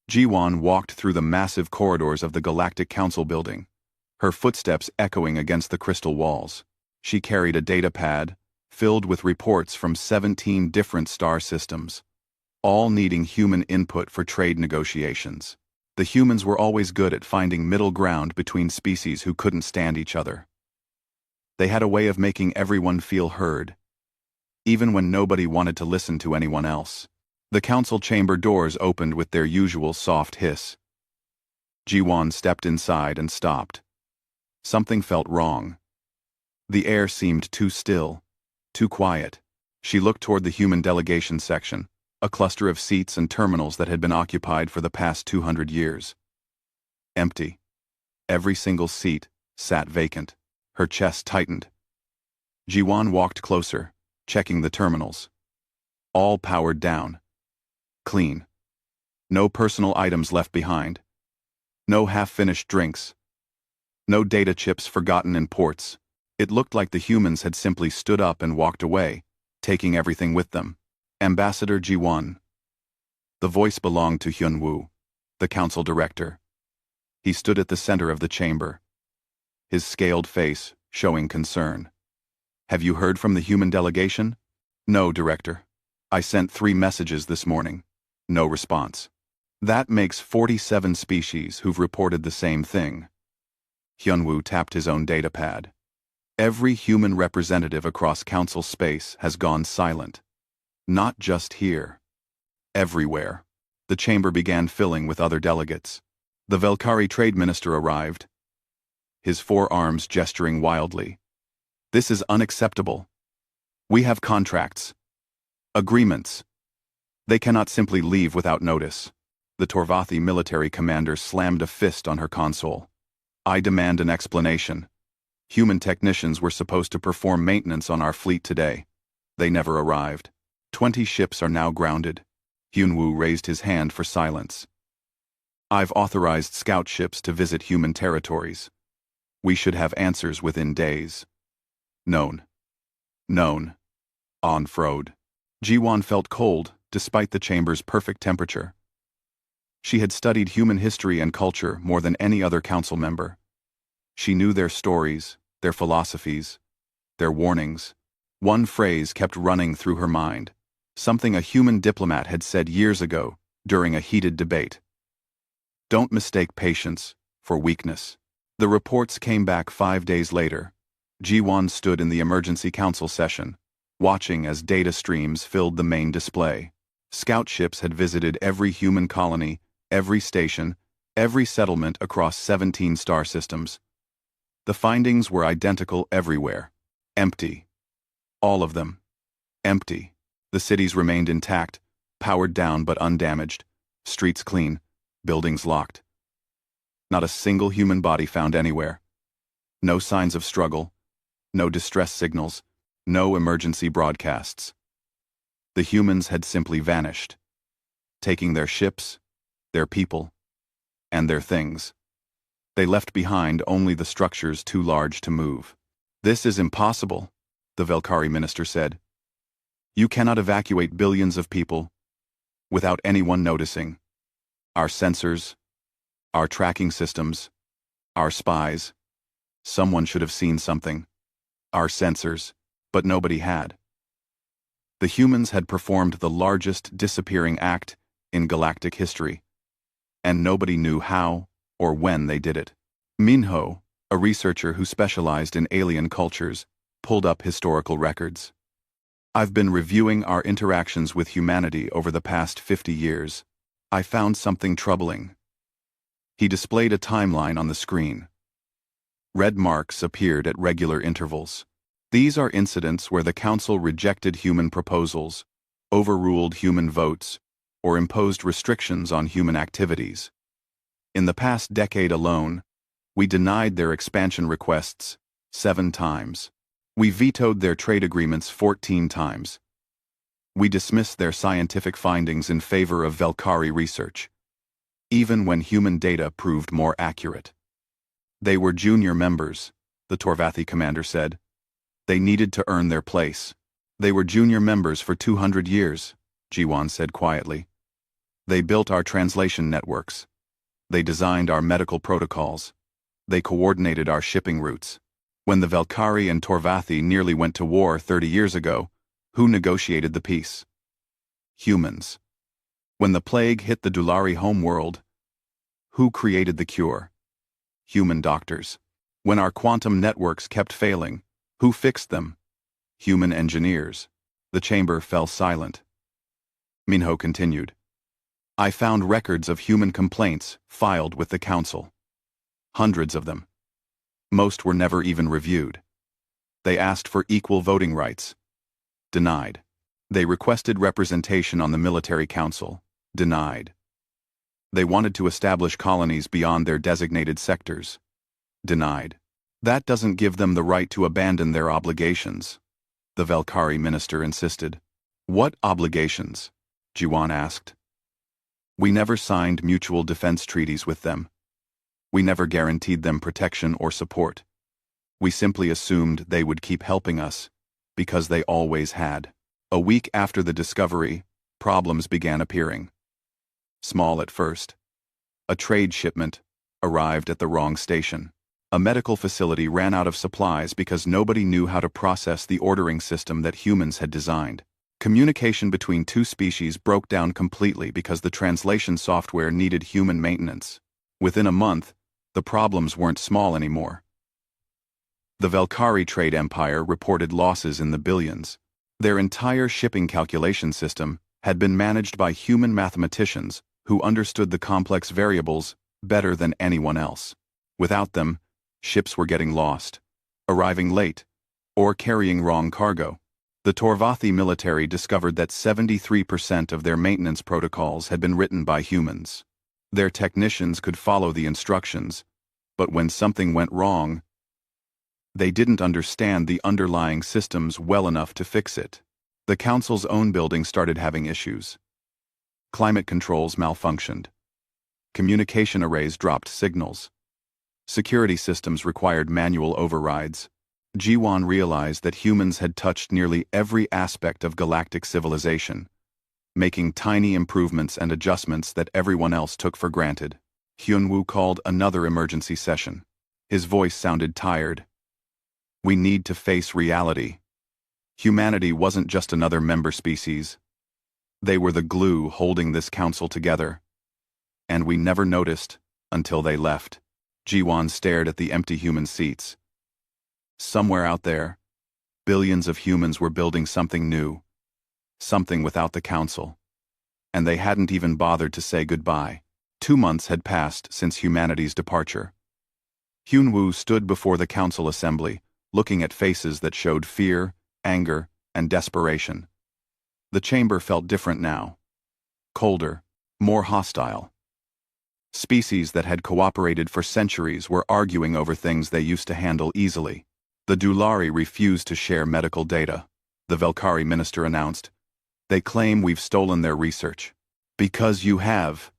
Jiwan walked through the massive corridors of the Galactic Council building, her footsteps echoing against the crystal walls. She carried a data pad, filled with reports from 17 different star systems, all needing human input for trade negotiations. The humans were always good at finding middle ground between species who couldn't stand each other. They had a way of making everyone feel heard, even when nobody wanted to listen to anyone else. The council chamber doors opened with their usual soft hiss. Jiwan stepped inside and stopped. Something felt wrong. The air seemed too still, too quiet. She looked toward the human delegation section, a cluster of seats and terminals that had been occupied for the past 200 years. Empty. Every single seat sat vacant. Her chest tightened. Jiwan walked closer, checking the terminals. All powered down. Clean. No personal items left behind. No half-finished drinks. No data chips forgotten in ports. It looked like the humans had simply stood up and walked away, taking everything with them. Ambassador Ji-won. The voice belonged to Hyun-woo, the council director. He stood at the center of the chamber, his scaled face showing concern. Have you heard from the human delegation? No, Director. I sent 3 messages this morning. No response. That makes 47 species who've reported the same thing. Hyun-woo tapped his own data pad. Every human representative across council space has gone silent. Not just here. Everywhere. The chamber began filling with other delegates. The Velkari trade minister arrived, his forearms gesturing wildly. This is unacceptable. We have contracts. Agreements. They cannot simply leave without notice. The Torvathi military commander slammed a fist on her console. I demand an explanation. Human technicians were supposed to perform maintenance on our fleet today. They never arrived. 20 ships are now grounded. Hyun-woo raised his hand for silence. I've authorized scout ships to visit human territories. We should have answers within days. Known. Known. On-froad. Ji-won felt cold, despite the chamber's perfect temperature. She had studied human history and culture more than any other council member. She knew their stories, their philosophies, their warnings. One phrase kept running through her mind, something a human diplomat had said years ago during a heated debate. Don't mistake patience for weakness. The reports came back 5 days later. Ji-won stood in the emergency council session, watching as data streams filled the main display. Scout ships had visited every human colony, every station, every settlement across 17 star systems. The findings were identical everywhere. Empty. All of them. Empty. The cities remained intact, powered down but undamaged, streets clean, buildings locked. Not a single human body found anywhere. No signs of struggle, no distress signals, no emergency broadcasts. The humans had simply vanished, taking their ships, their people, and their things. They left behind only the structures too large to move. This is impossible, the Velkari minister said. You cannot evacuate billions of people without anyone noticing. Our sensors, our tracking systems, our spies. Someone should have seen something. Our sensors, but nobody had. The humans had performed the largest disappearing act in galactic history, and nobody knew how or when they did it. Minho, a researcher who specialized in alien cultures, pulled up historical records. I've been reviewing our interactions with humanity over the past 50 years. I found something troubling. He displayed a timeline on the screen. Red marks appeared at regular intervals. These are incidents where the Council rejected human proposals, overruled human votes, or imposed restrictions on human activities. In the past decade alone, we denied their expansion requests 7 times. We vetoed their trade agreements 14 times. We dismissed their scientific findings in favor of Velkari research, even when human data proved more accurate. They were junior members, the Torvathi commander said. They needed to earn their place. They were junior members for 200 years, Ji-won said quietly. They built our translation networks. They designed our medical protocols. They coordinated our shipping routes. When the Valkyrie and Torvathi nearly went to war 30 years ago, who negotiated the peace? Humans. When the plague hit the Dulari homeworld, who created the cure? Human doctors. When our quantum networks kept failing, who fixed them? Human engineers. The chamber fell silent. Minho continued. I found records of human complaints filed with the council. Hundreds of them. Most were never even reviewed. They asked for equal voting rights. Denied. They requested representation on the military council. Denied. They wanted to establish colonies beyond their designated sectors. Denied. That doesn't give them the right to abandon their obligations, the Valkyrie minister insisted. What obligations? Jiwan asked. We never signed mutual defense treaties with them. We never guaranteed them protection or support. We simply assumed they would keep helping us, because they always had. A week after the discovery, problems began appearing. Small at first. A trade shipment arrived at the wrong station. A medical facility ran out of supplies because nobody knew how to process the ordering system that humans had designed. Communication between two species broke down completely because the translation software needed human maintenance. Within a month, the problems weren't small anymore. The Valkyrie trade empire reported losses in the billions. Their entire shipping calculation system had been managed by human mathematicians who understood the complex variables better than anyone else. Without them, ships were getting lost, arriving late, or carrying wrong cargo. The Torvathi military discovered that 73% of their maintenance protocols had been written by humans. Their technicians could follow the instructions, but when something went wrong, they didn't understand the underlying systems well enough to fix it. The council's own building started having issues. Climate controls malfunctioned. Communication arrays dropped signals. Security systems required manual overrides. Jiwan realized that humans had touched nearly every aspect of galactic civilization, making tiny improvements and adjustments that everyone else took for granted. Hyunwoo called another emergency session. His voice sounded tired. We need to face reality. Humanity wasn't just another member species. They were the glue holding this council together. And we never noticed until they left. Jiwan stared at the empty human seats. Somewhere out there, billions of humans were building something new, something without the council. And they hadn't even bothered to say goodbye. 2 months had passed since humanity's departure. Hyunwoo stood before the council assembly, looking at faces that showed fear, anger, and desperation. The chamber felt different now. Colder, more hostile. Species that had cooperated for centuries were arguing over things they used to handle easily. The Dulari refused to share medical data, the Valkyrie minister announced. They claim we've stolen their research. Because you have,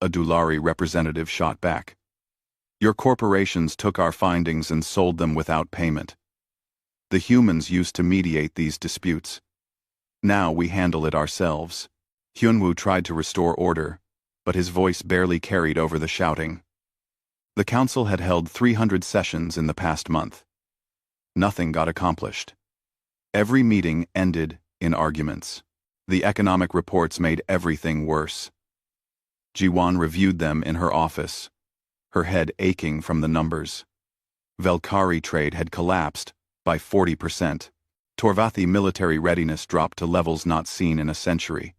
a Dulari representative shot back. Your corporations took our findings and sold them without payment. The humans used to mediate these disputes. Now we handle it ourselves. Hyunwoo tried to restore order, but his voice barely carried over the shouting. The council had held 300 sessions in the past month. Nothing got accomplished. Every meeting ended in arguments. The economic reports made everything worse. Jiwan reviewed them in her office, her head aching from the numbers. Valkyrie trade had collapsed by 40%. Torvathi military readiness dropped to levels not seen in a century.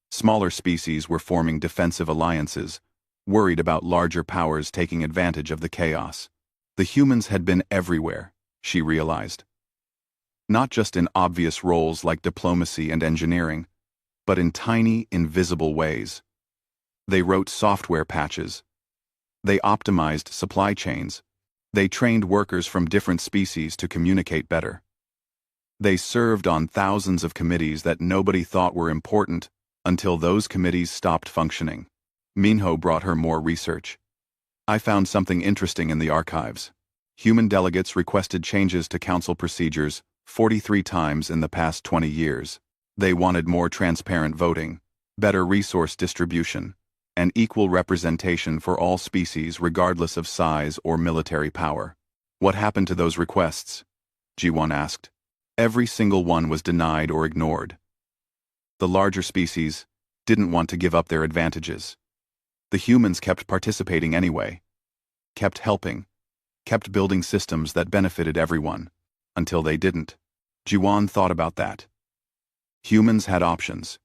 Smaller species were forming defensive alliances, worried about larger powers taking advantage of the chaos. The humans had been everywhere, she realized. Not just in obvious roles like diplomacy and engineering, but in tiny, invisible ways. They wrote software patches. They optimized supply chains. They trained workers from different species to communicate better. They served on thousands of committees that nobody thought were important until those committees stopped functioning. Minho brought her more research. I found something interesting in the archives. Human delegates requested changes to council procedures 43 times in the past 20 years. They wanted more transparent voting, better resource distribution, and equal representation for all species regardless of size or military power. What happened to those requests? Ji-won asked. Every single one was denied or ignored. The larger species didn't want to give up their advantages. The humans kept participating anyway, kept helping, kept building systems that benefited everyone, until they didn't. Ji-won thought about that. Humans had options.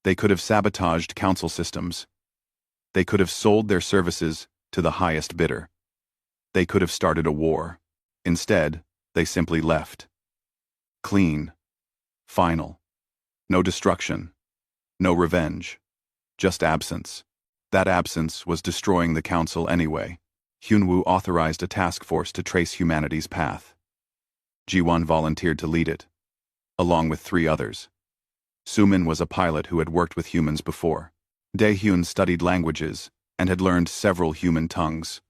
They could have sabotaged council systems. They could have sold their services to the highest bidder. They could have started a war. Instead, they simply left. Clean. Final. No destruction. No revenge. Just absence. That absence was destroying the council anyway. Hyunwoo authorized a task force to trace humanity's path. Ji-won volunteered to lead it, along with 3 others. Sumin was a pilot who had worked with humans before. Dae-hyun studied languages and had learned several human tongues.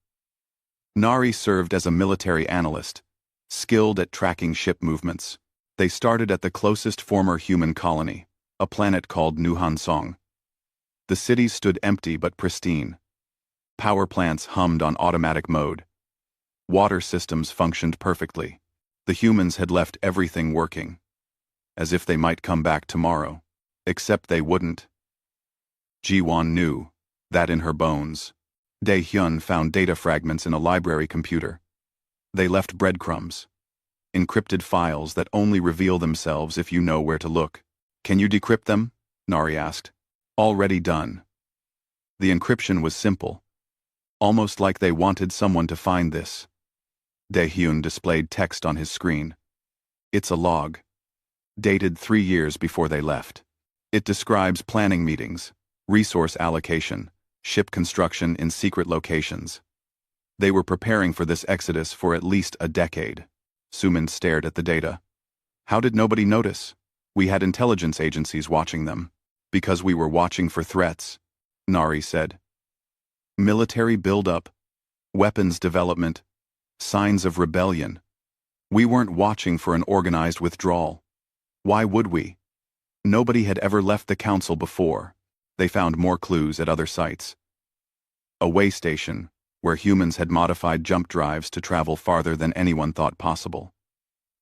Nari served as a military analyst, skilled at tracking ship movements. They started at the closest former human colony, a planet called Nuhansong. The city stood empty but pristine. Power plants hummed on automatic mode. Water systems functioned perfectly. The humans had left everything working, as if they might come back tomorrow. Except they wouldn't. Ji-won knew that in her bones. Dae-hyun found data fragments in a library computer. They left breadcrumbs, encrypted files that only reveal themselves if you know where to look. Can you decrypt them? Nari asked. Already done. The encryption was simple, almost like they wanted someone to find this. Dae-hyun displayed text on his screen. It's a log, dated 3 years before they left. It describes planning meetings, resource allocation, ship construction in secret locations. They were preparing for this exodus for at least a decade. Sumin stared at the data. How did nobody notice? We had intelligence agencies watching them. Because we were watching for threats, Nari said. Military buildup, weapons development, signs of rebellion. We weren't watching for an organized withdrawal. Why would we? Nobody had ever left the council before. They found more clues at other sites. A way station, where humans had modified jump drives to travel farther than anyone thought possible.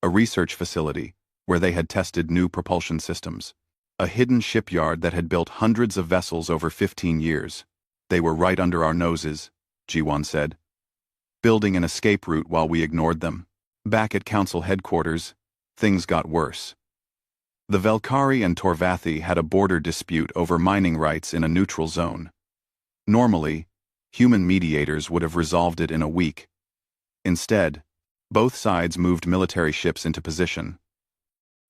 A research facility, where they had tested new propulsion systems. A hidden shipyard that had built hundreds of vessels over 15 years. They were right under our noses, Ji-won said. Building an escape route while we ignored them. Back at council headquarters, things got worse. The Velkari and Torvathi had a border dispute over mining rights in a neutral zone. Normally, human mediators would have resolved it in a week. Instead, both sides moved military ships into position.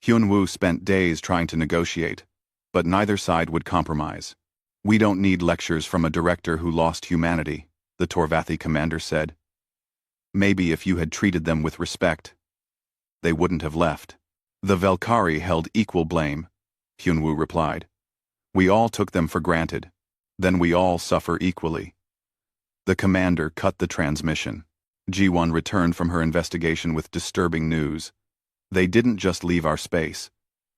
Hyunwoo spent days trying to negotiate, but neither side would compromise. We don't need lectures from a director who lost humanity, the Torvathi commander said. Maybe if you had treated them with respect, they wouldn't have left. The Velkari held equal blame, Hyunwoo replied. We all took them for granted. Then we all suffer equally. The commander cut the transmission. Ji-won returned from her investigation with disturbing news. They didn't just leave our space.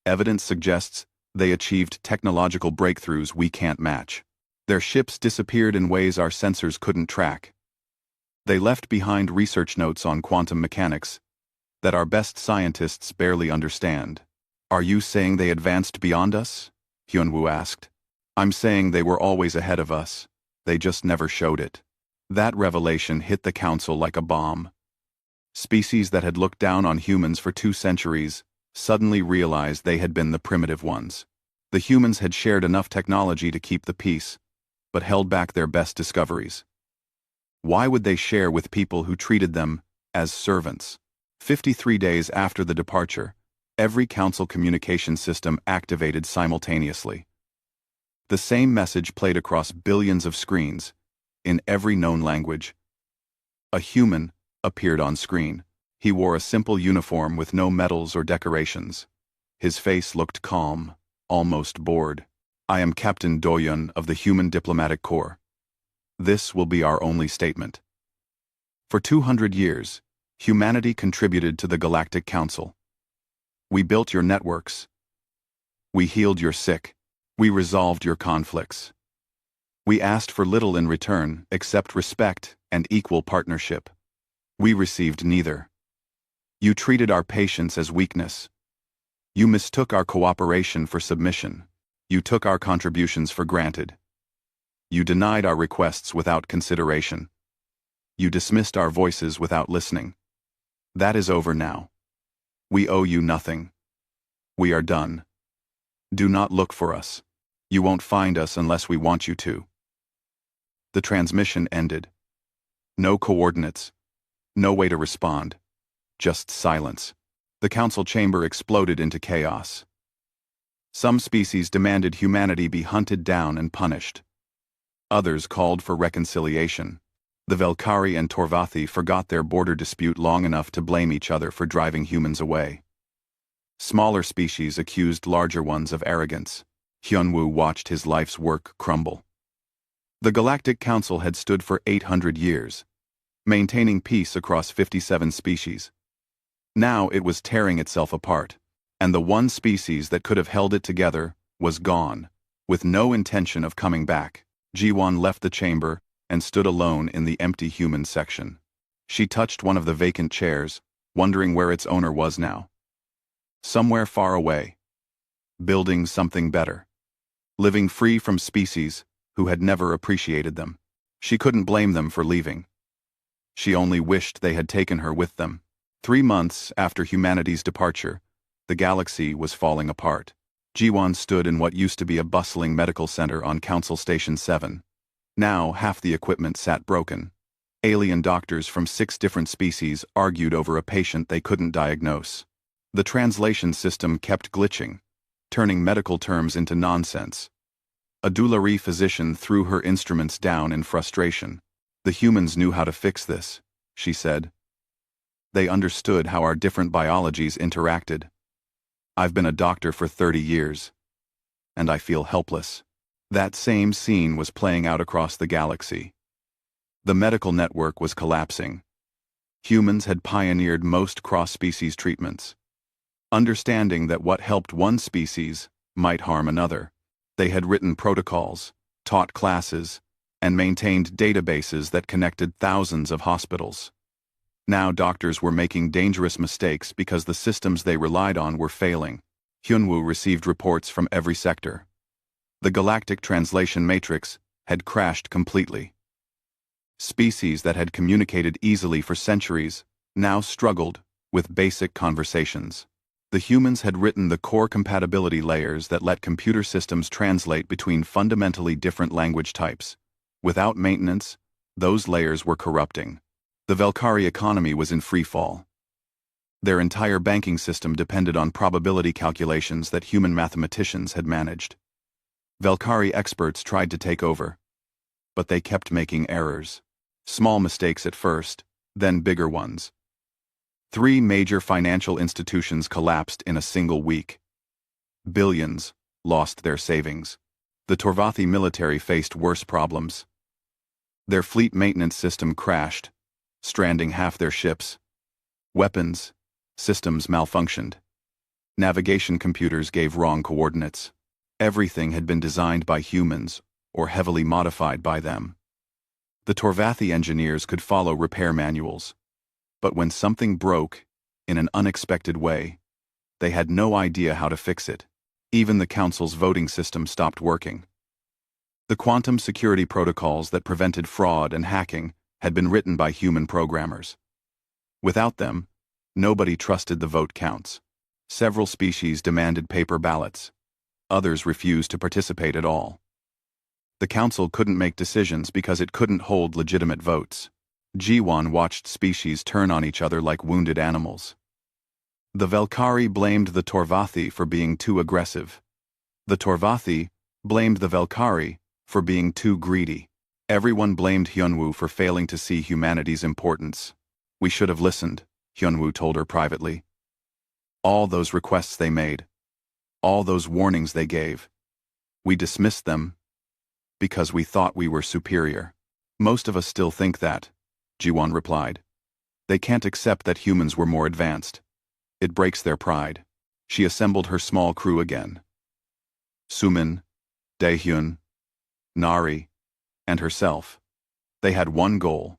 Evidence suggests they achieved technological breakthroughs we can't match. Their ships disappeared in ways our sensors couldn't track. They left behind research notes on quantum mechanics that our best scientists barely understand. Are you saying they advanced beyond us? Hyunwoo asked. I'm saying they were always ahead of us. They just never showed it. That revelation hit the council like a bomb. Species that had looked down on humans for 2 centuries suddenly realized they had been the primitive ones. The humans had shared enough technology to keep the peace, but held back their best discoveries. Why would they share with people who treated them as servants? 53 days after the departure, every council communication system activated simultaneously. The same message played across billions of screens, in every known language. A human appeared on screen. He wore a simple uniform with no medals or decorations. His face looked calm, almost bored. I am Captain Doyun of the Human Diplomatic Corps. This will be our only statement. For 200 years, humanity contributed to the Galactic Council. We built your networks. We healed your sick. We resolved your conflicts. We asked for little in return except respect and equal partnership. We received neither. You treated our patience as weakness. You mistook our cooperation for submission. You took our contributions for granted. You denied our requests without consideration. You dismissed our voices without listening. That is over now. We owe you nothing. We are done. Do not look for us. You won't find us unless we want you to. The transmission ended. No coordinates. No way to respond. Just silence. The council chamber exploded into chaos. Some species demanded humanity be hunted down and punished. Others called for reconciliation. The Velkari and Torvathi forgot their border dispute long enough to blame each other for driving humans away. Smaller species accused larger ones of arrogance. Hyunwoo watched his life's work crumble. The Galactic Council had stood for 800 years, maintaining peace across 57 species. Now it was tearing itself apart, and the one species that could have held it together was gone, with no intention of coming back. Jiwon left the chamber and stood alone in the empty human section. She touched one of the vacant chairs, wondering where its owner was now. Somewhere far away. Building something better. Living free from species who had never appreciated them. She couldn't blame them for leaving. She only wished they had taken her with them. 3 months after humanity's departure, the galaxy was falling apart. Jiwon stood in what used to be a bustling medical center on Council Station 7. Now half the equipment sat broken. Alien doctors from 6 different species argued over a patient they couldn't diagnose. The translation system kept glitching, turning medical terms into nonsense. A Dulari physician threw her instruments down in frustration. The humans knew how to fix this, she said. They understood how our different biologies interacted. I've been a doctor for 30 years, and I feel helpless. That same scene was playing out across the galaxy. The medical network was collapsing. Humans had pioneered most cross-species treatments. Understanding that what helped one species might harm another, they had written protocols, taught classes, and maintained databases that connected thousands of hospitals. Now doctors were making dangerous mistakes because the systems they relied on were failing. Hyunwoo received reports from every sector. The galactic translation matrix had crashed completely. Species that had communicated easily for centuries now struggled with basic conversations. The humans had written the core compatibility layers that let computer systems translate between fundamentally different language types. Without maintenance, those layers were corrupting. The Velkari economy was in free fall. Their entire banking system depended on probability calculations that human mathematicians had managed. Velkari experts tried to take over, but they kept making errors. Small mistakes at first, then bigger ones. 3 major financial institutions collapsed in a single week. Billions lost their savings. The Torvathi military faced worse problems. Their fleet maintenance system crashed, stranding half their ships. Weapons systems malfunctioned. Navigation computers gave wrong coordinates. Everything had been designed by humans or heavily modified by them. The Torvathi engineers could follow repair manuals, but when something broke in an unexpected way, they had no idea how to fix it. Even the council's voting system stopped working. The quantum security protocols that prevented fraud and hacking had been written by human programmers. Without them, nobody trusted the vote counts. Several species demanded paper ballots. Others refused to participate at all. The council couldn't make decisions because it couldn't hold legitimate votes. Jiwon watched species turn on each other like wounded animals. The Velkari blamed the Torvathi for being too aggressive. The Torvathi blamed the Velkari for being too greedy. Everyone blamed Hyunwoo for failing to see humanity's importance. We should have listened, Hyunwoo told her privately. All those requests they made, all those warnings they gave, we dismissed them because we thought we were superior. Most of us still think that, Jiwon replied. They can't accept that humans were more advanced. It breaks their pride. She assembled her small crew again. Sumin, Daehyun, Nari, and herself. They had one goal: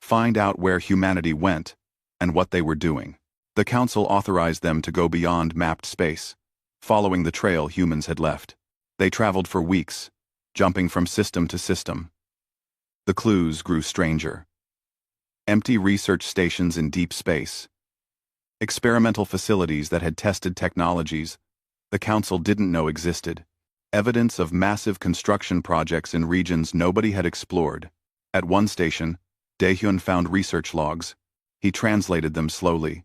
find out where humanity went and what they were doing. The council authorized them to go beyond mapped space, following the trail humans had left. They traveled for weeks, jumping from system to system. The clues grew stranger. Empty research stations in deep space. Experimental facilities that had tested technologies the council didn't know existed. Evidence of massive construction projects in regions nobody had explored. At one station, Daehyun found research logs. He translated them slowly,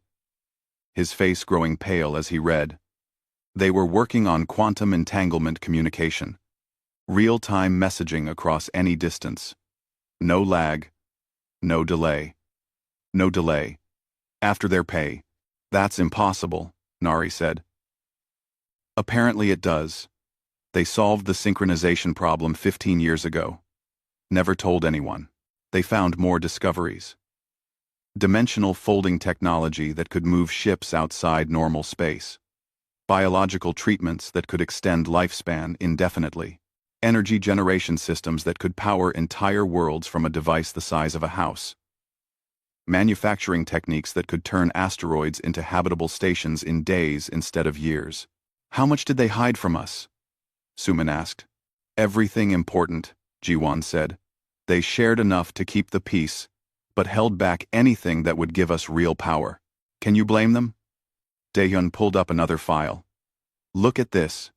his face growing pale as he read. They were working on quantum entanglement communication. Real-time messaging across any distance. No lag. No delay. No delay. After their pay. That's impossible, Nari said. Apparently it does. They solved the synchronization problem 15 years ago. Never told anyone. They found more discoveries. Dimensional folding technology that could move ships outside normal space. Biological treatments that could extend lifespan indefinitely. Energy generation systems that could power entire worlds from a device the size of a house. Manufacturing techniques that could turn asteroids into habitable stations in days instead of years. How much did they hide from us? Suman asked. Everything important, Jiwon said. They shared enough to keep the peace, but held back anything that would give us real power. Can you blame them? Daehyun pulled up another file. Look at this.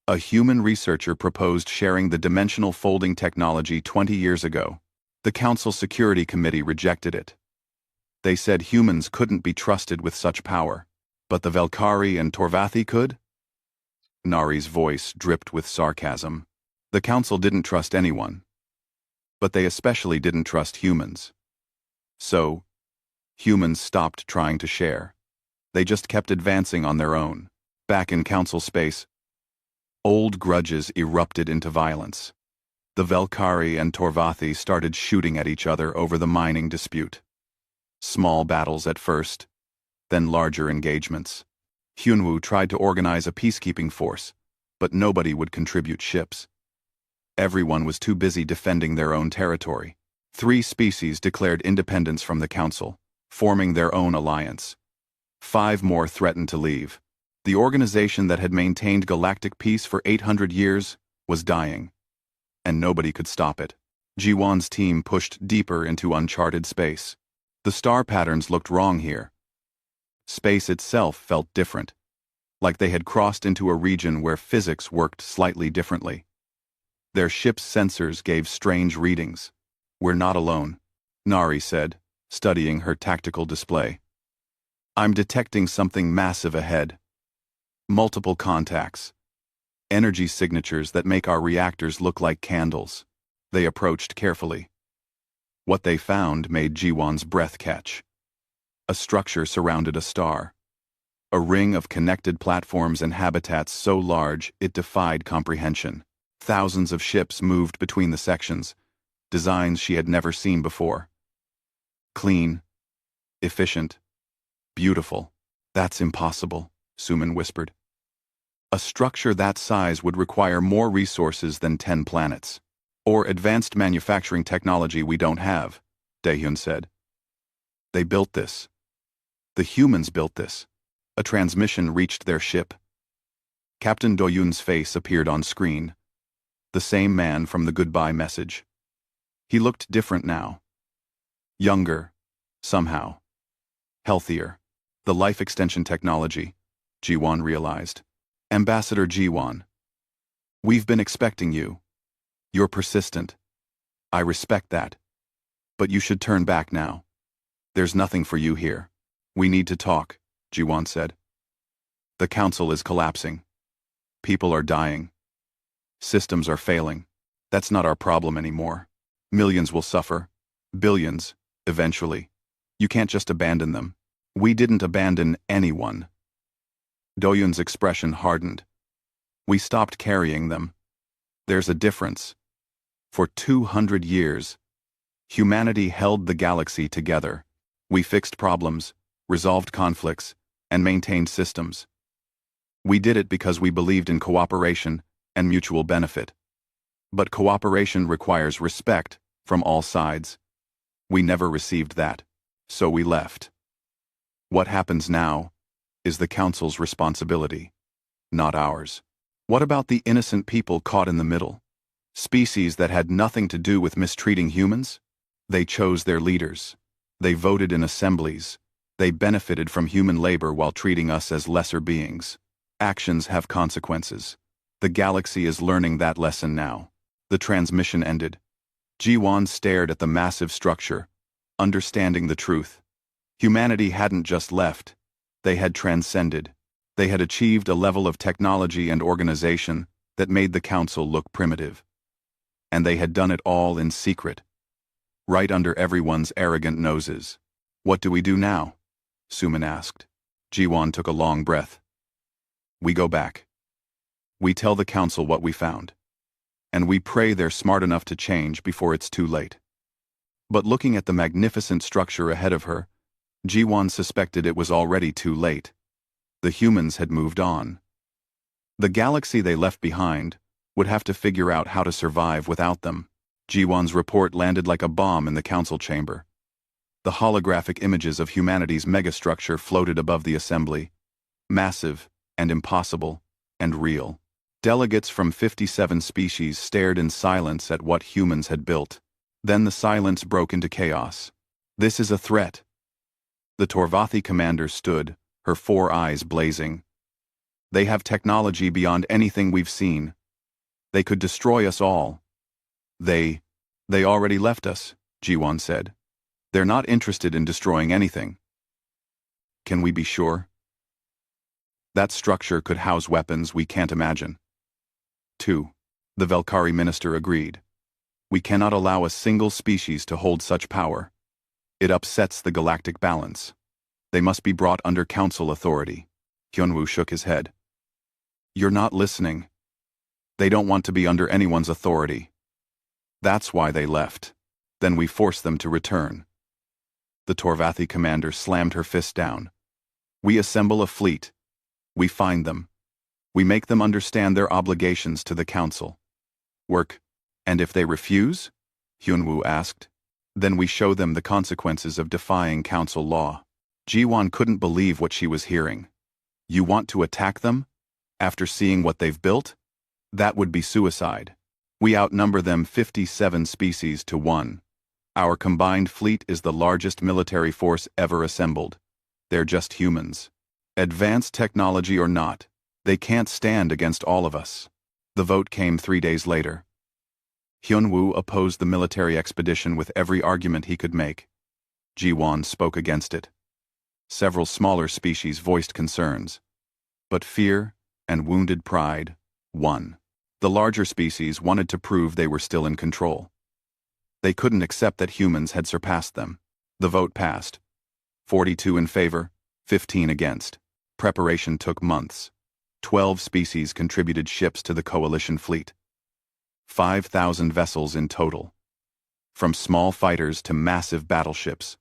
A human researcher proposed sharing the dimensional folding technology 20 years ago. The Council Security Committee rejected it. They said humans couldn't be trusted with such power. But the Valkyrie and Torvathi could? Nari's voice dripped with sarcasm. The Council didn't trust anyone. But they especially didn't trust humans. So, humans stopped trying to share. They just kept advancing on their own. Back in Council space, old grudges erupted into violence. The Valkyrie and Torvathi started shooting at each other over the mining dispute. Small battles at first, then larger engagements. Hyunwoo tried to organize a peacekeeping force, but nobody would contribute ships. Everyone was too busy defending their own territory. 3 species declared independence from the Council, forming their own alliance. 5 more threatened to leave. The organization that had maintained galactic peace for 800 years was dying. And nobody could stop it. Jiwon's team pushed deeper into uncharted space. The star patterns looked wrong here. Space itself felt different, like they had crossed into a region where physics worked slightly differently. Their ship's sensors gave strange readings. We're not alone, Nari said, studying her tactical display. I'm detecting something massive ahead. Multiple contacts. Energy signatures that make our reactors look like candles. They approached carefully. What they found made Jiwon's breath catch. A structure surrounded a star. A ring of connected platforms and habitats so large it defied comprehension. Thousands of ships moved between the sections, designs she had never seen before. Clean, efficient, beautiful. That's impossible, Suman whispered. A structure that size would require more resources than 10 planets. Or advanced manufacturing technology we don't have, Daehyun said. They built this. The humans built this. A transmission reached their ship. Captain Doyun's face appeared on screen. The same man from the goodbye message. He looked different now. Younger, somehow. Healthier. The life extension technology, Jiwon realized. Ambassador Jiwon. We've been expecting you. You're persistent. I respect that. But you should turn back now. There's nothing for you here. We need to talk, Jiwon said. The council is collapsing. People are dying. Systems are failing. That's not our problem anymore. Millions will suffer. Billions, eventually. You can't just abandon them. We didn't abandon anyone. Doyun's expression hardened. We stopped carrying them. There's a difference. For 200 years, humanity held the galaxy together. We fixed problems, resolved conflicts, and maintained systems. We did it because we believed in cooperation and mutual benefit. But cooperation requires respect from all sides. We never received that, so we left. What happens now is the Council's responsibility, not ours. What about the innocent people caught in the middle? Species that had nothing to do with mistreating humans? They chose their leaders. They voted in assemblies. They benefited from human labor while treating us as lesser beings. Actions have consequences. The galaxy is learning that lesson now. The transmission ended. Ji-Wan stared at the massive structure, understanding the truth. Humanity hadn't just left. They had transcended. They had achieved a level of technology and organization that made the Council look primitive. And they had done it all in secret, right under everyone's arrogant noses. What do we do now? Suman asked. Ji-Wan took a long breath. We go back. We tell the Council what we found. And we pray they're smart enough to change before it's too late. But looking at the magnificent structure ahead of her, Ji-Wan suspected it was already too late. The humans had moved on. The galaxy they left behind would have to figure out how to survive without them. Ji-Wan's report landed like a bomb in the Council chamber. The holographic images of humanity's megastructure floated above the assembly, massive and impossible and real. Delegates from 57 species stared in silence at what humans had built. Then the silence broke into chaos. This is a threat. The Torvathi commander stood, her 4 eyes blazing. They have technology beyond anything we've seen. They could destroy us all. They already left us, Ji-Wan said. They're not interested in destroying anything. Can we be sure? That structure could house weapons we can't imagine. 2. The Velkari minister agreed. We cannot allow a single species to hold such power. It upsets the galactic balance. They must be brought under Council authority. Hyunwoo shook his head. You're not listening. They don't want to be under anyone's authority. That's why they left. Then we forced them to return. The Torvathi commander slammed her fist down. We assemble a fleet. We find them. We make them understand their obligations to the Council. Work. And if they refuse? Hyunwoo asked. Then we show them the consequences of defying Council law. Ji-Wan couldn't believe what she was hearing. You want to attack them? After seeing what they've built? That would be suicide. We outnumber them 57 species to 1. Our combined fleet is the largest military force ever assembled. They're just humans. Advanced technology or not, they can't stand against all of us. The vote came 3 days later. Hyunwoo opposed the military expedition with every argument he could make. Ji-Wan spoke against it. Several smaller species voiced concerns. But fear and wounded pride won. The larger species wanted to prove they were still in control. They couldn't accept that humans had surpassed them. The vote passed. 42 in favor, 15 against. Preparation took months. 12 species contributed ships to the coalition fleet. 5,000 vessels in total. From small fighters to massive battleships.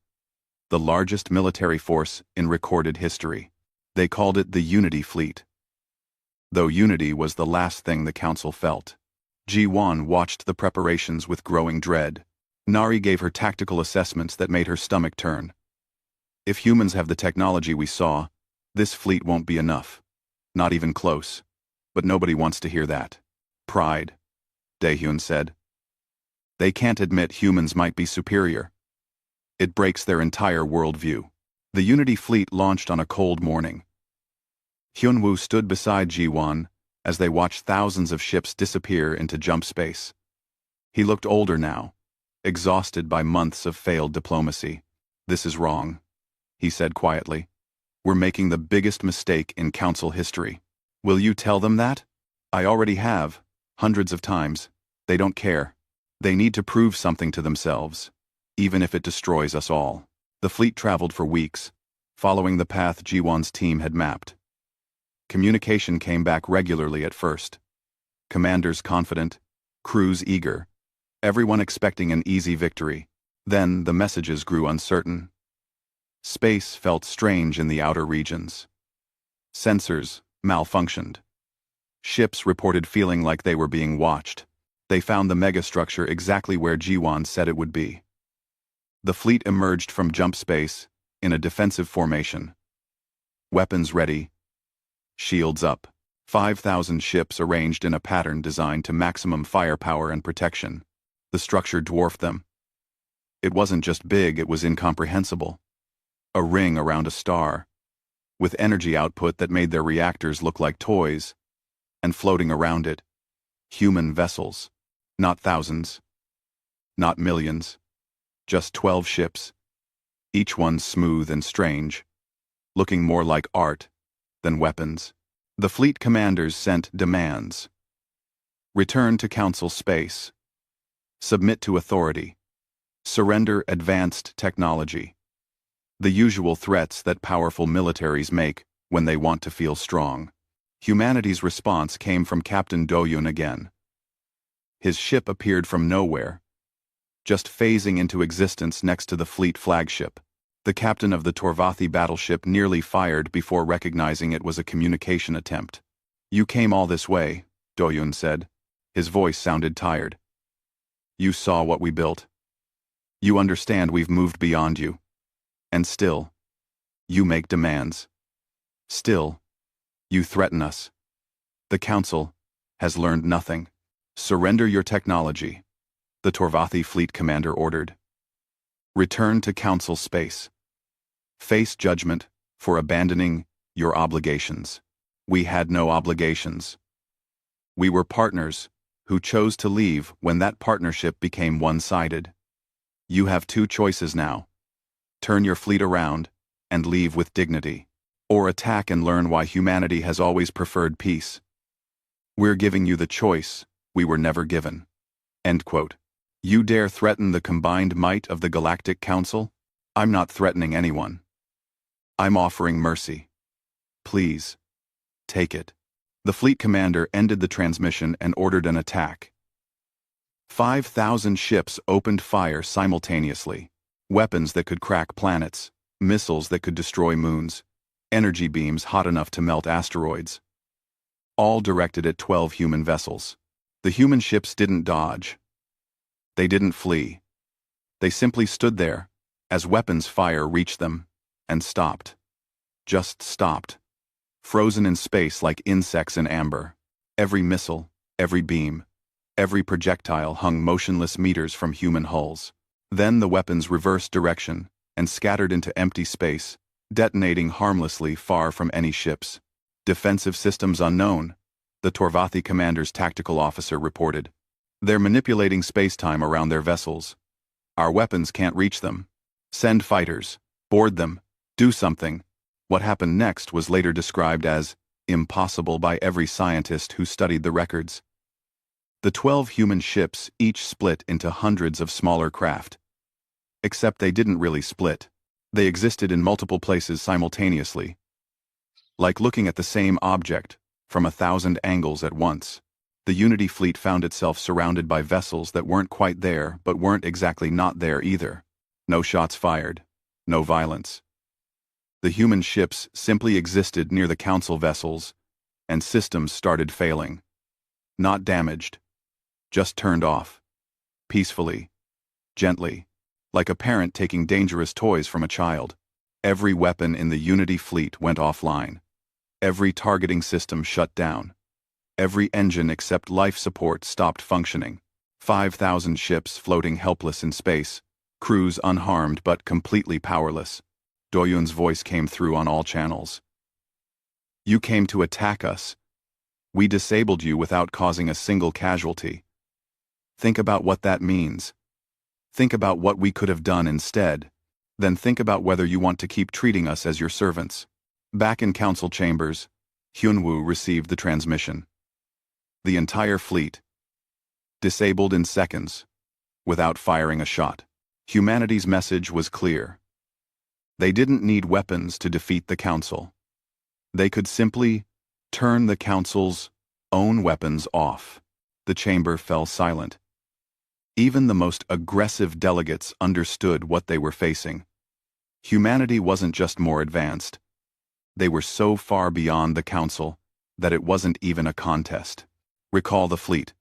The largest military force in recorded history. They called it the Unity Fleet. Though unity was the last thing the Council felt. Ji-Wan watched the preparations with growing dread. Nari gave her tactical assessments that made her stomach turn. If humans have the technology we saw, this fleet won't be enough. Not even close. But nobody wants to hear that. Pride, Daehyun said. They can't admit humans might be superior. It breaks their entire worldview. The Unity fleet launched on a cold morning. Hyunwoo stood beside Ji-Wan as they watched thousands of ships disappear into jump space. He looked older now, exhausted by months of failed diplomacy. This is wrong, he said quietly. We're making the biggest mistake in Council history. Will you tell them that? I already have, hundreds of times. They don't care. They need to prove something to themselves, even if it destroys us all. The fleet traveled for weeks, following the path Ji-Wan's team had mapped. Communication came back regularly at first. Commanders confident, crews eager, everyone expecting an easy victory. Then the messages grew uncertain. Space felt strange in the outer regions. Sensors malfunctioned. Ships reported feeling like they were being watched. They found the megastructure exactly where Jiwan said it would be. The fleet emerged from jump space in a defensive formation. Weapons ready. Shields up. 5,000 ships arranged in a pattern designed to maximum firepower and protection. The structure dwarfed them. It wasn't just big, it was incomprehensible. A ring around a star, with energy output that made their reactors look like toys, and floating around it, human vessels. Not thousands. Not millions. Just 12 ships. Each one smooth and strange, looking more like art than weapons. The fleet commanders sent demands. Return to Council space. Submit to authority. Surrender advanced technology. The usual threats that powerful militaries make when they want to feel strong. Humanity's response came from Captain Doyun again. His ship appeared from nowhere, just phasing into existence next to the fleet flagship. The captain of the Torvathi battleship nearly fired before recognizing it was a communication attempt. "You came all this way," Doyun said. His voice sounded tired. "You saw what we built. You understand we've moved beyond you. And still, you make demands. Still, you threaten us. The Council has learned nothing. Surrender your technology," the Torvathi fleet commander ordered. "Return to Council space. Face judgment for abandoning your obligations." "We had no obligations. We were partners who chose to leave when that partnership became one-sided. You have two choices now. Turn your fleet around and leave with dignity, or attack and learn why humanity has always preferred peace. We're giving you the choice we were never given." End quote. "You dare threaten the combined might of the Galactic Council? I'm not threatening anyone. I'm offering mercy. Please, take it." The fleet commander ended the transmission and ordered an attack. 5,000 ships opened fire simultaneously. Weapons that could crack planets, missiles that could destroy moons, energy beams hot enough to melt asteroids. All directed at 12 human vessels. The human ships didn't dodge. They didn't flee. They simply stood there, as weapons fire reached them, and stopped. Just stopped. Frozen in space like insects in amber. Every missile, every beam, every projectile hung motionless meters from human hulls. Then the weapons reversed direction and scattered into empty space, detonating harmlessly far from any ships. "Defensive systems unknown," the Torvathi commander's tactical officer reported. "They're manipulating space-time around their vessels. Our weapons can't reach them. Send fighters. Board them. Do something." What happened next was later described as impossible by every scientist who studied the records. The 12 human ships each split into hundreds of smaller craft. Except they didn't really split. They existed in multiple places simultaneously. Like looking at the same object from 1,000 angles at once. The Unity fleet found itself surrounded by vessels that weren't quite there but weren't exactly not there either. No shots fired. No violence. The human ships simply existed near the Council vessels, and systems started failing. Not damaged. Just turned off. Peacefully. Gently. Like a parent taking dangerous toys from a child. Every weapon in the Unity fleet went offline. Every targeting system shut down. Every engine except life support stopped functioning. 5,000 ships floating helpless in space, crews unharmed but completely powerless. Doyun's voice came through on all channels. "You came to attack us. We disabled you without causing a single casualty. Think about what that means. Think about what we could have done instead. Then think about whether you want to keep treating us as your servants." Back in Council chambers, Hyunwoo received the transmission. The entire fleet. Disabled in seconds, without firing a shot. Humanity's message was clear. They didn't need weapons to defeat the Council. They could simply turn the Council's own weapons off. The chamber fell silent. Even the most aggressive delegates understood what they were facing. Humanity wasn't just more advanced. They were so far beyond the Council that it wasn't even a contest. "Recall the fleet,"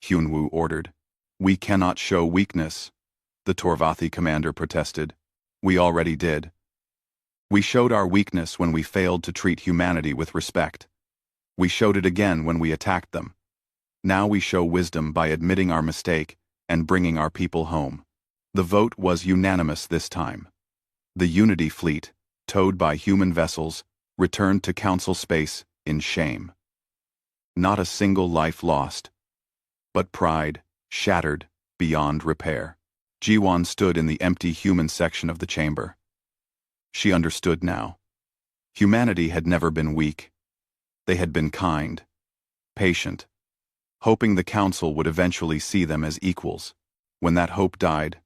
Hyunwoo ordered. "We cannot show weakness," the Torvathi commander protested. "We already did. We showed our weakness when we failed to treat humanity with respect. We showed it again when we attacked them. Now we show wisdom by admitting our mistake and bringing our people home." The vote was unanimous this time. The Unity fleet, towed by human vessels, returned to Council space in shame. Not a single life lost, but pride shattered beyond repair. Jiwon stood in the empty human section of the chamber. She understood now. Humanity had never been weak. They had been kind, patient, hoping the Council would eventually see them as equals. When that hope died,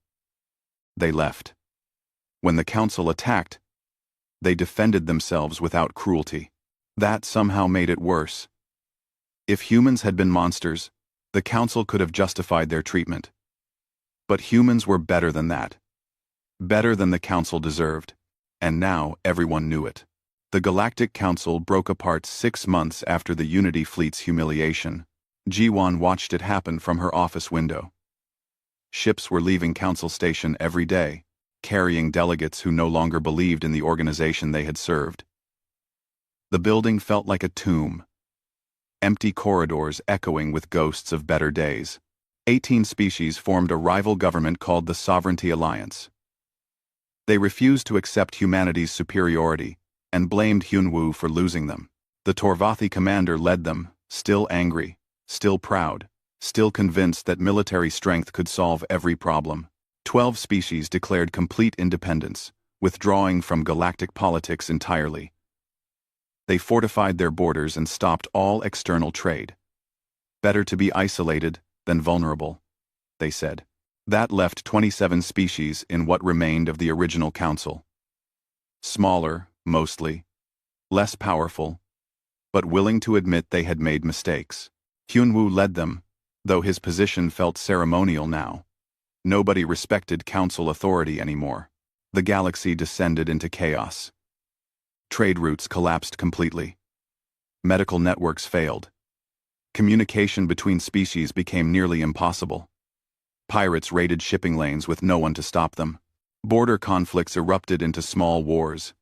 they left. When the Council attacked, they defended themselves without cruelty. That somehow made it worse. If humans had been monsters, the Council could have justified their treatment. But humans were better than that. Better than the Council deserved. And now everyone knew it. The Galactic Council broke apart 6 months after the Unity fleet's humiliation. Jiwon watched it happen from her office window. Ships were leaving Council Station every day, carrying delegates who no longer believed in the organization they had served. The building felt like a tomb. Empty corridors echoing with ghosts of better days. 18 species formed a rival government called the Sovereignty Alliance. They refused to accept humanity's superiority and blamed Hyunwoo for losing them. The Torvathi commander led them, still angry, still proud, still convinced that military strength could solve every problem. 12 species declared complete independence, withdrawing from galactic politics entirely. They fortified their borders and stopped all external trade. "Better to be isolated than vulnerable," they said. That left 27 species in what remained of the original council. Smaller, mostly, less powerful, but willing to admit they had made mistakes. Hyunwoo led them, though his position felt ceremonial now. Nobody respected council authority anymore. The galaxy descended into chaos. Trade routes collapsed completely. Medical networks failed. Communication between species became nearly impossible. Pirates raided shipping lanes with no one to stop them. Border conflicts erupted into small wars.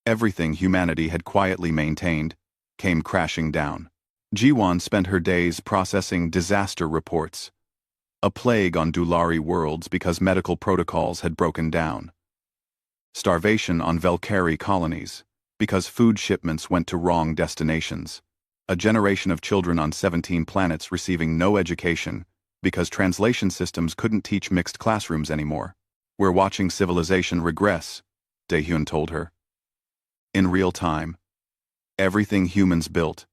Everything humanity had quietly maintained came crashing down. Jiwon spent her days processing disaster reports. A plague on Dulari worlds because medical protocols had broken down. Starvation on Velkari colonies because food shipments went to wrong destinations. A generation of children on 17 planets receiving no education because translation systems couldn't teach mixed classrooms anymore. "We're watching civilization regress," Daehyun told her. "In real time. Everything humans built.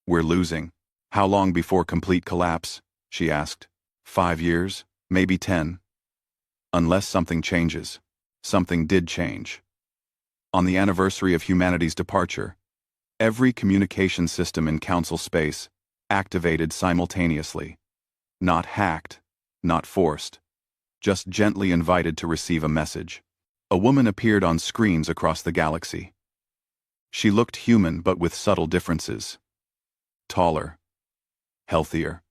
We're losing." "How long before complete collapse?" she asked. 5 years, maybe 10. Unless something changes. Something did change. On the anniversary of humanity's departure, every communication system in Council space activated simultaneously. Not hacked, not forced, just gently invited to receive a message. A woman appeared on screens across the galaxy. She looked human but with subtle differences. Taller, healthier,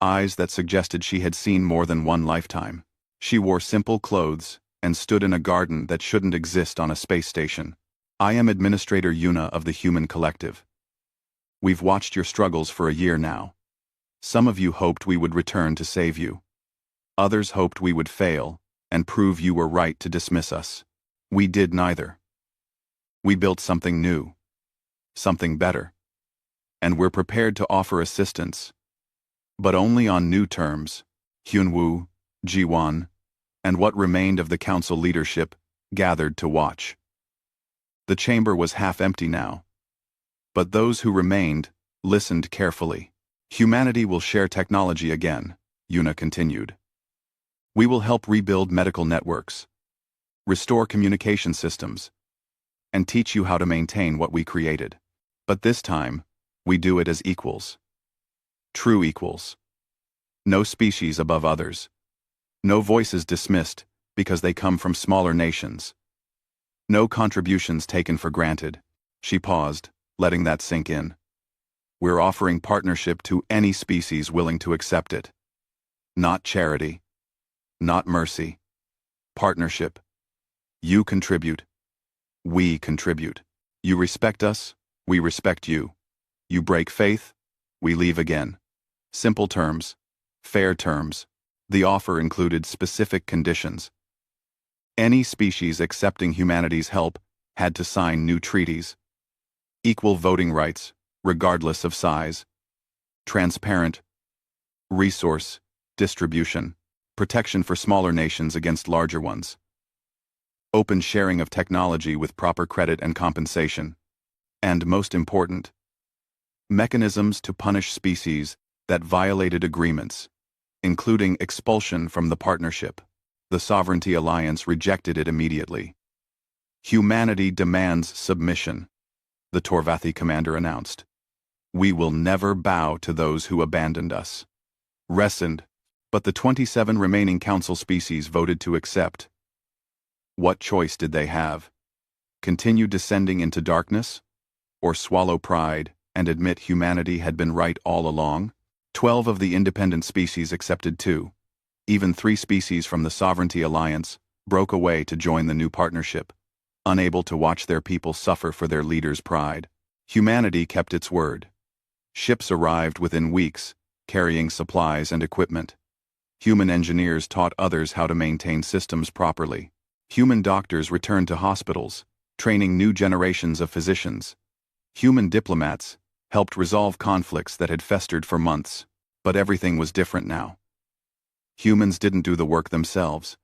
eyes that suggested she had seen more than one lifetime. She wore simple clothes and stood in a garden that shouldn't exist on a space station. "I am Administrator Yuna of the Human Collective. We've watched your struggles for a year now. Some of you hoped we would return to save you. Others hoped we would fail and prove you were right to dismiss us. We did neither. We built something new, something better, and we're prepared to offer assistance, but only on new terms." Hyunwoo, Jiwon, and what remained of the council leadership gathered to watch. The chamber was half empty now, but those who remained listened carefully. "Humanity will share technology again," Yuna continued. "We will help rebuild medical networks, restore communication systems, and teach you how to maintain what we created. But this time, we do it as equals. True equals. No species above others. No voices dismissed because they come from smaller nations. No contributions taken for granted." She paused, letting that sink in. We're offering partnership to any species willing to accept it. Not charity. Not mercy. Partnership. You contribute. We contribute. You respect us, we respect you. You break faith, we leave again. Simple terms. Fair terms. The offer included specific conditions. Any species accepting humanity's help had to sign new treaties. Equal voting rights, regardless of size. Transparent resource distribution. Protection for smaller nations against larger ones. Open sharing of technology with proper credit and compensation. And most important, mechanisms to punish species that violated agreements, including expulsion from the partnership. The Sovereignty Alliance rejected it immediately. Humanity demands submission, the Torvathi commander announced. We will never bow to those who abandoned us. Rescind, but the 27 remaining council species voted to accept. What choice did they have? Continue descending into darkness? Or swallow pride and admit humanity had been right all along? 12 of the independent species accepted too. Even 3 species from the Sovereignty Alliance broke away to join the new partnership, unable to watch their people suffer for their leaders' pride. Humanity kept its word. Ships arrived within weeks, carrying supplies and equipment. Human engineers taught others how to maintain systems properly. Human doctors returned to hospitals, training new generations of physicians. Human diplomats helped resolve conflicts that had festered for months, but everything was different now. Humans didn't do the work themselves.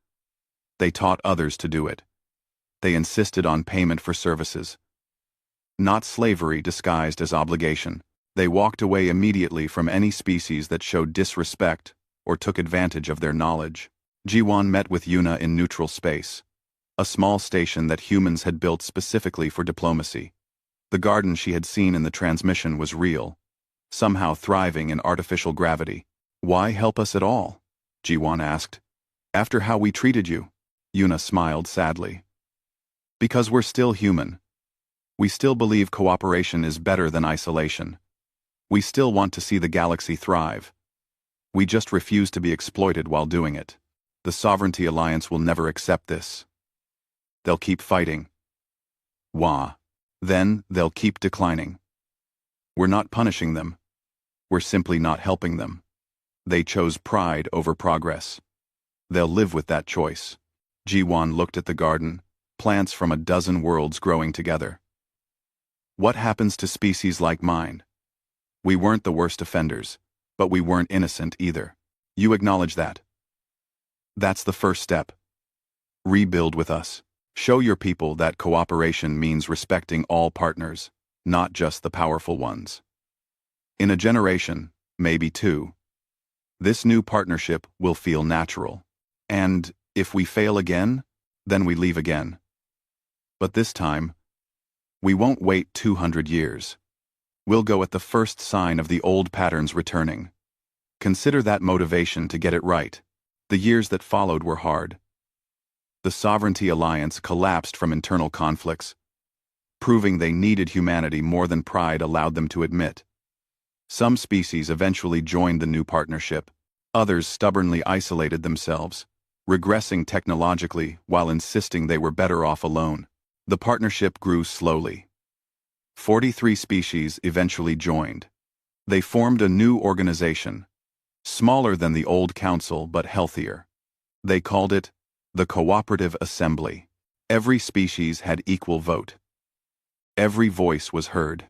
They taught others to do it. They insisted on payment for services. Not slavery disguised as obligation. They walked away immediately from any species that showed disrespect or took advantage of their knowledge. Jiwan met with Yuna in neutral space, a small station that humans had built specifically for diplomacy. The garden she had seen in the transmission was real, somehow thriving in artificial gravity. Why help us at all? Jiwan asked. After how we treated you? Yuna smiled sadly. Because we're still human. We still believe cooperation is better than isolation. We still want to see the galaxy thrive. We just refuse to be exploited while doing it. The Sovereignty Alliance will never accept this. They'll keep fighting. Wah. Then they'll keep declining. We're not punishing them. We're simply not helping them. They chose pride over progress. They'll live with that choice. Jiwan looked at the garden, plants from a dozen worlds growing together. What happens to species like mine? We weren't the worst offenders, but we weren't innocent either. You acknowledge that. That's the first step. Rebuild with us. Show your people that cooperation means respecting all partners, not just the powerful ones. In a generation, maybe 2, this new partnership will feel natural. And if we fail again, then we leave again. But this time, we won't wait 200 years. We'll go at the first sign of the old patterns returning. Consider that motivation to get it right. The years that followed were hard. The Sovereignty Alliance collapsed from internal conflicts, proving they needed humanity more than pride allowed them to admit. Some species eventually joined the new partnership. Others stubbornly isolated themselves, regressing technologically while insisting they were better off alone. The partnership grew slowly. 43 species eventually joined. They formed a new organization, smaller than the old council but healthier. They called it the Cooperative Assembly. Every species had equal vote. Every voice was heard.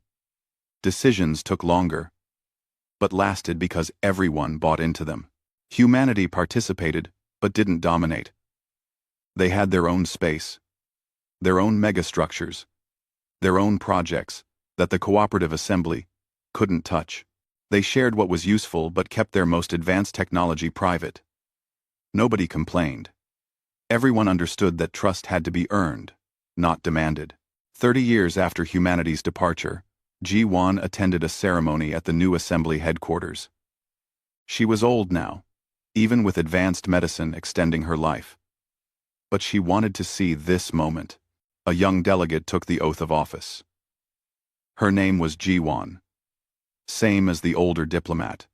Decisions took longer, but lasted because everyone bought into them. Humanity participated, but didn't dominate. They had their own space, their own megastructures, their own projects that the Cooperative Assembly couldn't touch. They shared what was useful but kept their most advanced technology private. Nobody complained. Everyone understood that trust had to be earned, not demanded. 30 years after humanity's departure, Ji-Wan attended a ceremony at the new assembly headquarters. She was old now, even with advanced medicine extending her life. But she wanted to see this moment. A young delegate took the oath of office. Her name was Jiwan, same as the older diplomat.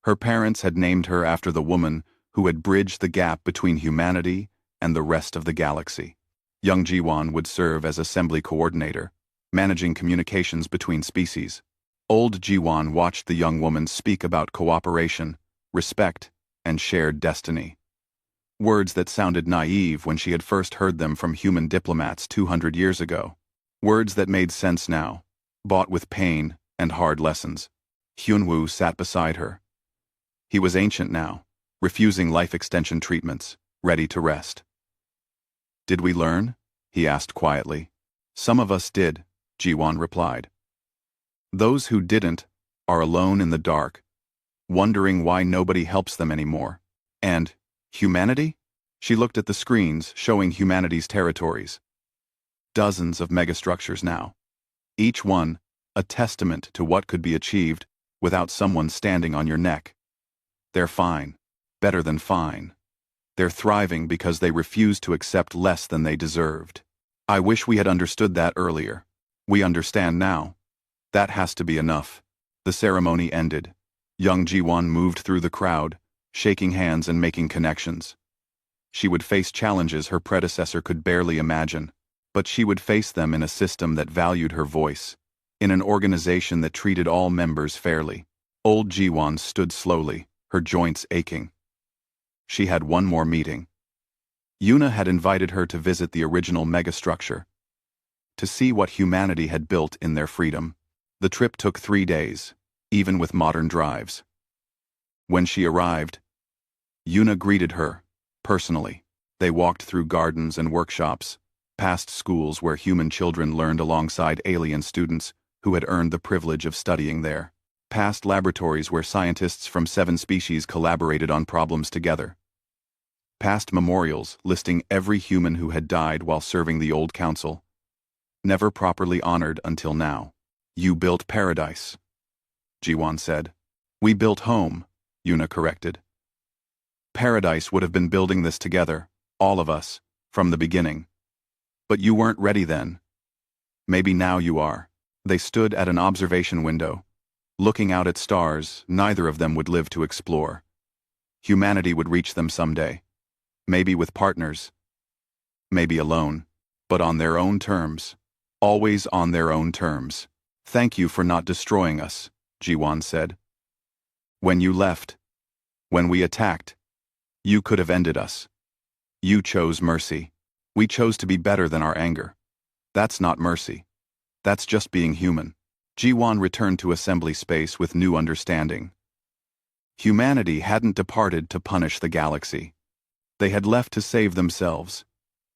Her parents had named her after the woman who had bridged the gap between humanity and the rest of the galaxy. Young Jiwan would serve as assembly coordinator, managing communications between species. Old Jiwan watched the young woman speak about cooperation, respect, and shared destiny. Words that sounded naive when she had first heard them from human diplomats 200 years ago. Words that made sense now, bought with pain and hard lessons. Hyunwoo sat beside her. He was ancient now, refusing life extension treatments, ready to rest. "Did we learn?" he asked quietly. "Some of us did," Jiwan replied. "Those who didn't are alone in the dark, wondering why nobody helps them anymore. And humanity?" She looked at the screens showing humanity's territories. Dozens of megastructures now. Each one a testament to what could be achieved without someone standing on your neck. They're fine. Better than fine. They're thriving because they refuse to accept less than they deserved. I wish we had understood that earlier. We understand now. That has to be enough. The ceremony ended. Young Jiwon moved through the crowd, shaking hands and making connections. She would face challenges her predecessor could barely imagine, but she would face them in a system that valued her voice, in an organization that treated all members fairly. Old Jiwon stood slowly, her joints aching. She had one more meeting. Yuna had invited her to visit the original megastructure, to see what humanity had built in their freedom. The trip took 3 days, even with modern drives. When she arrived, Yuna greeted her, personally. They walked through gardens and workshops, past schools where human children learned alongside alien students who had earned the privilege of studying there, past laboratories where scientists from 7 species collaborated on problems together, past memorials listing every human who had died while serving the old council, never properly honored until now. "You built paradise," Jiwan said. "We built home," Yuna corrected. "Paradise would have been building this together, all of us, from the beginning. But you weren't ready then. Maybe now you are." They stood at an observation window, looking out at stars neither of them would live to explore. Humanity would reach them someday. Maybe with partners. Maybe alone. But on their own terms. Always on their own terms. "Thank you for not destroying us," Jiwan said. "When you left, when we attacked, you could have ended us. You chose mercy. We chose to be better than our anger. That's not mercy. That's just being human." Jiwan returned to assembly space with new understanding. Humanity hadn't departed to punish the galaxy. They had left to save themselves,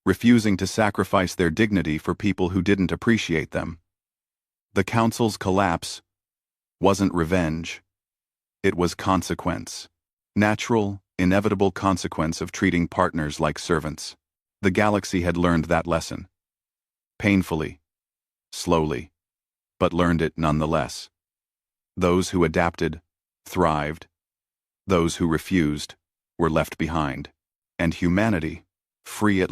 refusing to sacrifice their dignity for people who didn't appreciate them. The Council's collapse wasn't revenge. It was consequence. Natural, inevitable consequence of treating partners like servants. The galaxy had learned that lesson. Painfully. Slowly. But learned it nonetheless. Those who adapted, thrived. Those who refused, were left behind. And humanity, free at last,